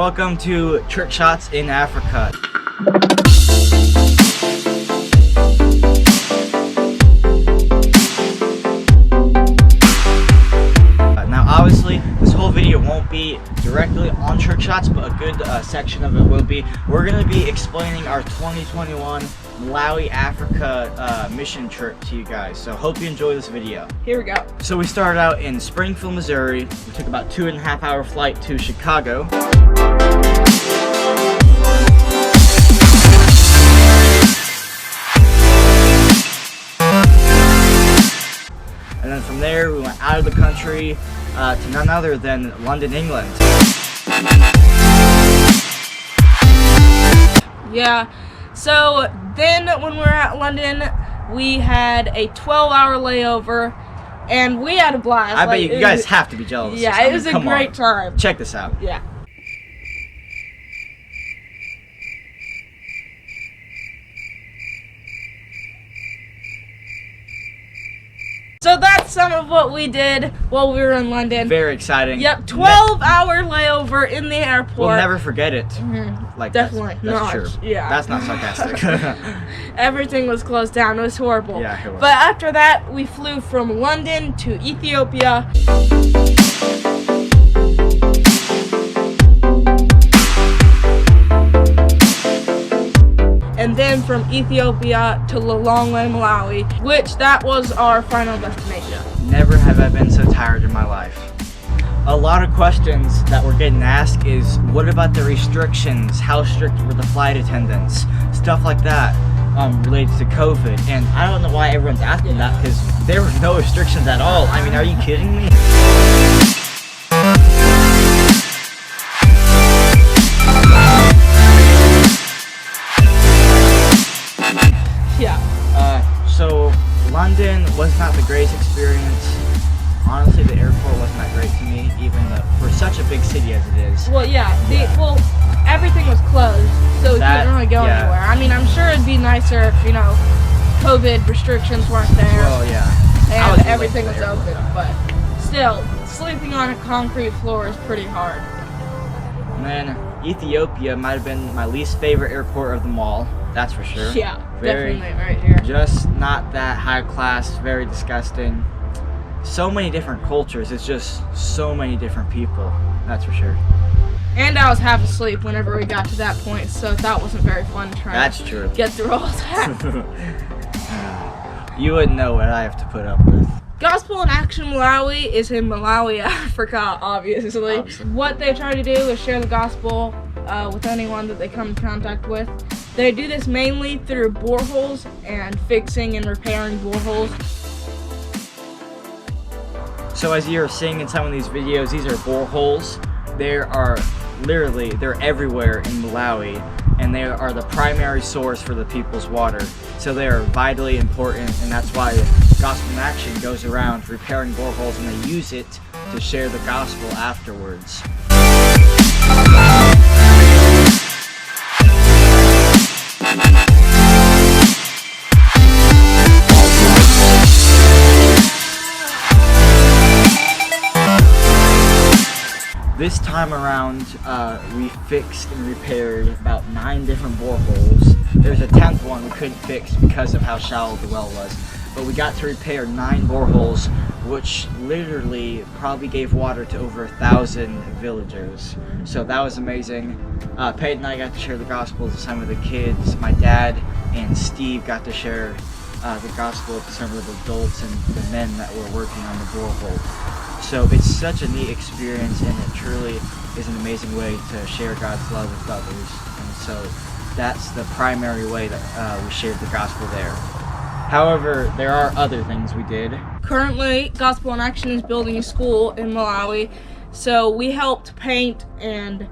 welcome to Trick Shots in Africa. Now obviously this whole video won't be directly on trick shots, but a good section of it will be. We're going to be explaining our 2021 Malawi, Africa mission trip to you guys. So hope you enjoy this video. Here we go. So we started out in Springfield, Missouri. We took about 2.5-hour flight to Chicago. And then from there we went out of the country to none other than London, England. Yeah, so then when we were at London, we had a 12-hour layover, and we had a blast. I bet you guys have to be jealous. Yeah, it was a great time. Check this out. Yeah. So that's some of what we did while we were in London. Very exciting. Yep, 12-hour layover in the airport. We'll never forget it. Like Definitely that's not. true. Yeah. That's not sarcastic. Everything was closed down. It was horrible. Yeah, it was. But after that, we flew from London to Ethiopia. And then from Ethiopia to Lilongwe, Malawi, which that was our final destination. Never have I been so tired in my life. A lot of questions that we're getting asked is, what about the restrictions? How strict were the flight attendants? Stuff like that related to COVID. And I don't know why everyone's asking that, because there were no restrictions at all. I mean, are you kidding me? So London was not the greatest experience. Honestly, the airport wasn't that great to me, even for such a big city as it is. Well, yeah. Well, everything was closed, so we couldn't really go anywhere. I mean, I'm sure it'd be nicer if, COVID restrictions weren't there. Well, yeah. And everything was open, but still, sleeping on a concrete floor is pretty hard. And then Ethiopia might have been my least favorite airport of them all. That's for sure. Yeah, definitely right here. Just not that high class, very disgusting. So many different cultures, it's just so many different people, that's for sure. And I was half asleep whenever we got to that point, so that wasn't very fun trying to get through all that. You wouldn't know what I have to put up with. Gospel in Action Malawi is in Malawi, Africa, obviously. What they try to do is share the gospel with anyone that they come in contact with. They do this mainly through boreholes and fixing and repairing boreholes. So as you're seeing in some of these videos, these are boreholes. They're everywhere in Malawi, and they are the primary source for the people's water. So they are vitally important, and that's why Gospel in Action goes around repairing boreholes, and they use it to share the gospel afterwards. This time around, we fixed and repaired about 9 different boreholes. There's a 10th one we couldn't fix because of how shallow the well was. But we got to repair 9 boreholes, which literally probably gave water to over 1,000 villagers. So that was amazing. Peyton and I got to share the gospel with some of the kids. My dad and Steve got to share the gospel with some of the adults and the men that were working on the borehole. So it's such a neat experience, and it truly is an amazing way to share God's love with others. And so that's the primary way that we shared the gospel there. However, there are other things we did. Currently, Gospel in Action is building a school in Malawi, so we helped paint and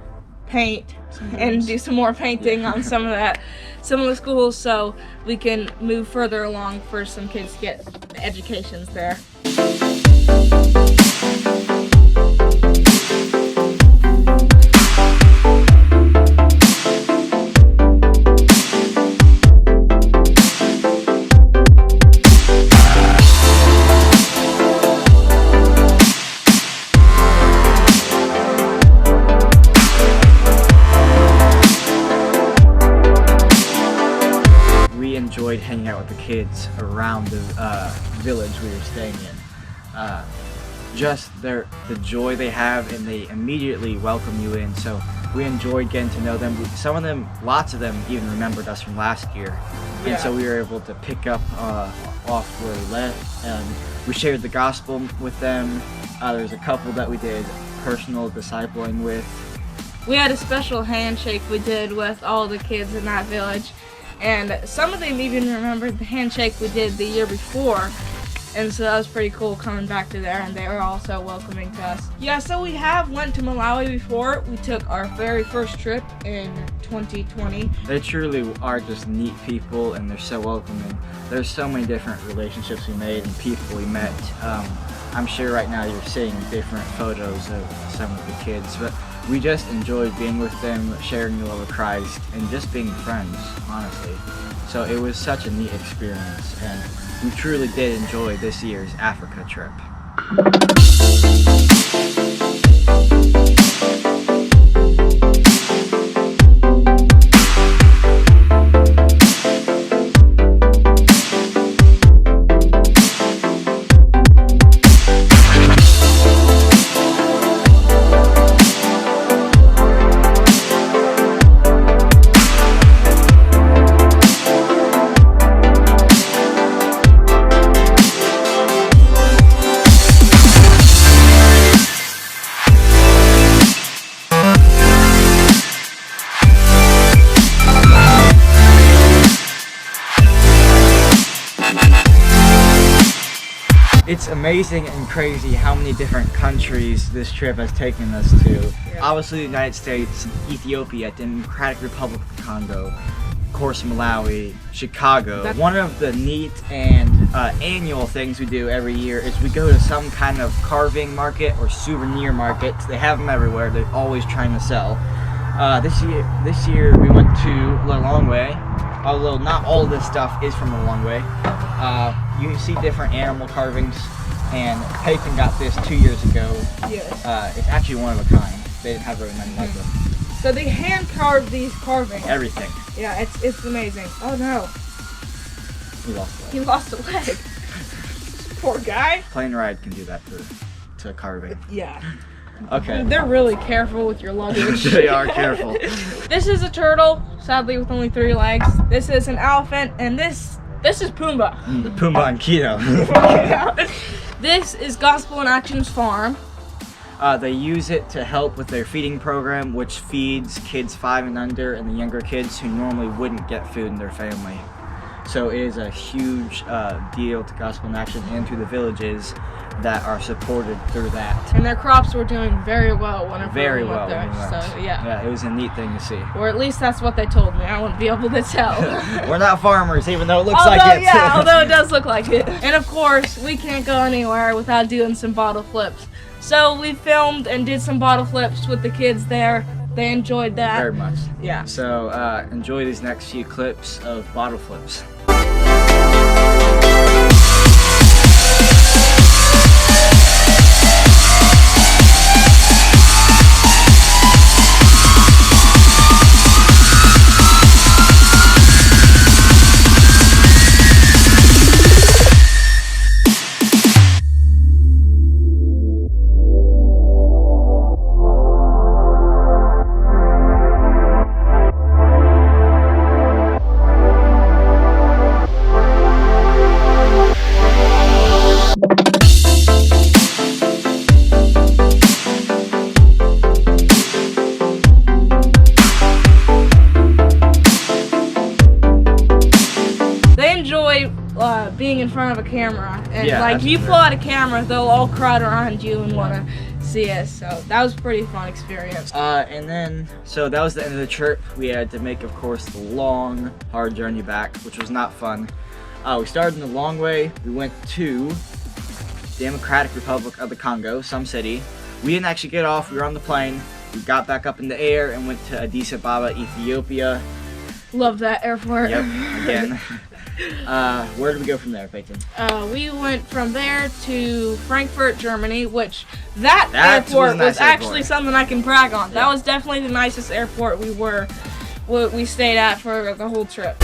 do some more painting on some of the schools, so we can move further along for some kids to get educations there. enjoyed hanging out with the kids around the village we were staying in. Just the joy they have, and they immediately welcome you in. So we enjoyed getting to know them. Some of them, lots of them, even remembered us from last year, and so we were able to pick up off where we left. We shared the gospel with them. There's a couple that we did personal discipling with. We had a special handshake we did with all the kids in that village, and some of them even remembered the handshake we did the year before. And so that was pretty cool coming back to there, and they were also welcoming to us. Yeah, so we have went to Malawi before. We took our very first trip in 2020. They truly are just neat people, and they're so welcoming. There's so many different relationships we made and people we met. I'm sure right now you're seeing different photos of some of the kids, but we just enjoyed being with them, sharing the love of Christ, and just being friends, honestly. So it was such a neat experience, and we truly did enjoy this year's Africa trip. It's amazing and crazy how many different countries this trip has taken us to. Yeah. Obviously the United States, Ethiopia, Democratic Republic of the Congo, of course Malawi, Chicago. One of the neat and annual things we do every year is we go to some kind of carving market or souvenir market. They have them everywhere. They're always trying to sell. This year we went to Lilongwe, although not all of this stuff is from Lilongwe. You can see different animal carvings, and Peyton got this 2 years ago. Yes. It's actually one of a kind. They didn't have very many like them. So they hand carved these carvings. Everything. Yeah, it's amazing. Oh no, We lost a leg. he lost a leg. Poor guy. Plane ride can do that to carving. Yeah. Okay. They're really careful with your luggage. They are careful. This is a turtle, sadly with only 3 legs. This is an elephant, and this is Pumbaa. Pumbaa and Keto. This is Gospel in Actions Farm. They use it to help with their feeding program, which feeds kids 5 and under and the younger kids who normally wouldn't get food in their family. So it is a huge deal to Gospel in Action and to the villages that are supported through that. And their crops were doing very well whenever Very we went well. there. when we went. So yeah. Yeah, it was a neat thing to see. Or at least that's what they told me. I wouldn't be able to tell. We're not farmers, even though it looks although, like it. Yeah, although it does look like it. And of course, we can't go anywhere without doing some bottle flips. So we filmed and did some bottle flips with the kids there. They enjoyed that. Very much. Yeah. So enjoy these next few clips of bottle flips. Being in front of a camera, and Yeah, like that's you true. pull out a camera, they'll all crowd around you and want to see us. So that was a pretty fun experience. And then, so that was the end of the trip. We had to make, of course, the long, hard journey back, which was not fun. We started in the long way. We went to Democratic Republic of the Congo, some city. We didn't actually get off. We were on the plane. We got back up in the air and went to Addis Ababa, Ethiopia. Love that airport. Yep, again. Where did we go from there, Peyton? We went from there to Frankfurt, Germany, which that That was a airport nice was actually airport. something I can brag on. Yeah. That was definitely the nicest airport we stayed at for the whole trip.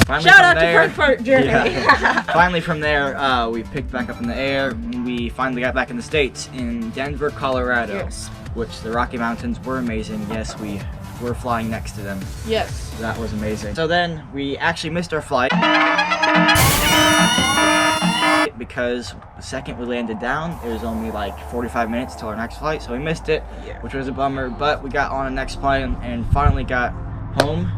Finally Shout from out to there- Frankfurt, Germany. Yeah. Finally from there, we picked back up in the air, and we finally got back in the States, in Denver, Colorado. Yes. Which the Rocky Mountains were amazing. Yes, we were flying next to them. Yes. That was amazing. So then, we actually missed our flight. Because the second we landed down, it was only like 45 minutes till our next flight, so we missed it, Yeah. which was a bummer, but we got on the next plane and finally got home.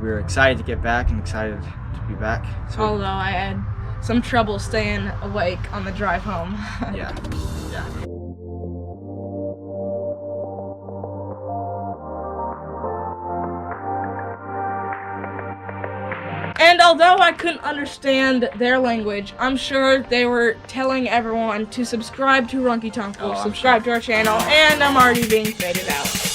We were excited to get back and excited to be back. So, Although I had some trouble staying awake on the drive home. yeah. And although I couldn't understand their language, I'm sure they were telling everyone to subscribe to Runky Tonk, Oh, I'm subscribe to our channel, and I'm already being faded out.